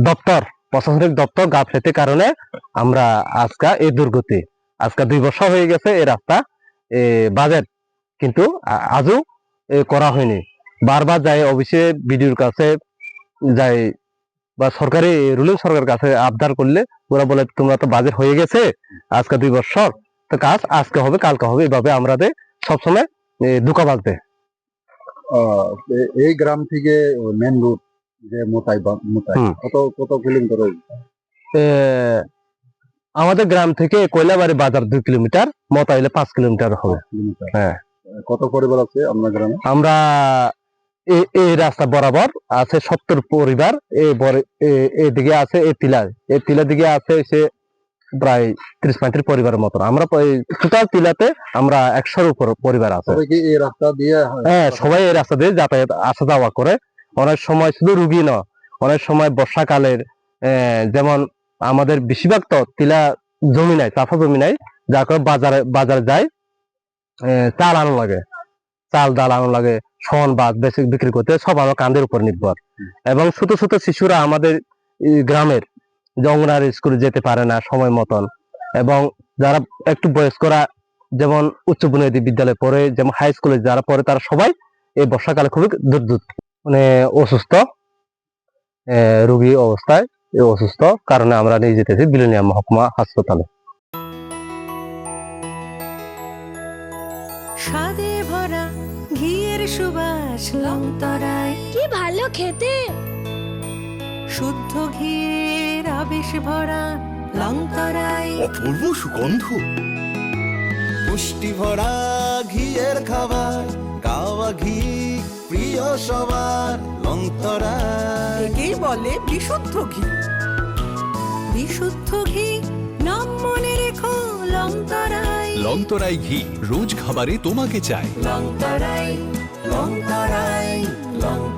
দপ্তর প্রশাসনিক দপ্তর গাফলেতির কারণে আমরা আজকে এই দুর্গতি আজকে 2 বছর হয়ে গেছে এই রাস্তা বাজেট কিন্তু আজও করা হয়নি। বারবার যাই অফিসে বিডিওর কাছে যাই বা সরকারি রুলিং সরকারের কাছে আবদার করলে ওরা বলে তোমরা তো বাজেট হয়ে গেছে আজকে 2 বছর তো কাজ আজকে হবে কালকে হবে এভাবে আমাদের সবসময় ধোঁকাবাজ দেয়। এই গ্রাম থেকে মেন রুট যে মোতাই কত কত কিলোমিটার? আমাদের গ্রাম থেকে কয়লাবাড়ি বাজার 2 কিলোমিটার, মোতাইলে 5 কিলোমিটার হবে। হ্যাঁ। কত পরিবার আছে আপনার গ্রামে? আমরা এই রাস্তা বরাবর আছে 70 পরিবার। এদিকে আছে এই টিলা দিকে আছে এসে প্রায় 30-35 পরিবারের মতন। আমরা টোটাল টিলাতে আমরা 100-এর উপর পরিবার আছে। এই রাস্তা দিয়ে? হ্যাঁ, সবাই এই রাস্তা দিয়ে যাতায়াত আসা যাওয়া করে। অনেক সময় শুধু রুগী না, অনেক সময় বর্ষাকালের যেমন আমাদের বেশিরভাগ তো টিলা জমি নাই, চাষা জমি নাই, যার কারণে বাজারে যায় চাল আনো লাগে, চাল ডাল আনো লাগে, শন বাদ বেশি বিক্রি করতে সব আমার কান্দের উপর নির্ভর। এবং ছোট ছোট শিশুরা আমাদের গ্রামের যে অঙ্গনারী স্কুলে যেতে পারে না সময় মতন, এবং যারা একটু বয়স্করা যেমন উচ্চ বুনিয়াদী বিদ্যালয়ে পড়ে, যেমন হাই স্কুলে যারা পড়ে, তারা সবাই এই বর্ষাকালে খুবই মানে অসুস্থ রোগী অবস্থায়। এই অসুস্থ কারণে আমরা নিয়ে যেতেছি বিলোনিয়া মহকুমা হাসপাতালে। স্বাদে ভরা ঘিয়ের সুবাস লংতরায়, কি ভালো খেতে। শুদ্ধ ঘিয়ের আবেশ ভরা লংতরায়, অপূর্ব সুগন্ধ, পুষ্টি ভরা ঘিয়ের খাবার, গাওয়া ঘি প্রিয় সবার লংতরায়। একেই বলে বিশুদ্ধ ঘি। বিশুদ্ধ ঘি নাম মনে রেখো লংতরায়। লংতরাই ঘি রোজ খাবারে তোমাকে চাই। লংতরায় লংতরায় লংতরায়।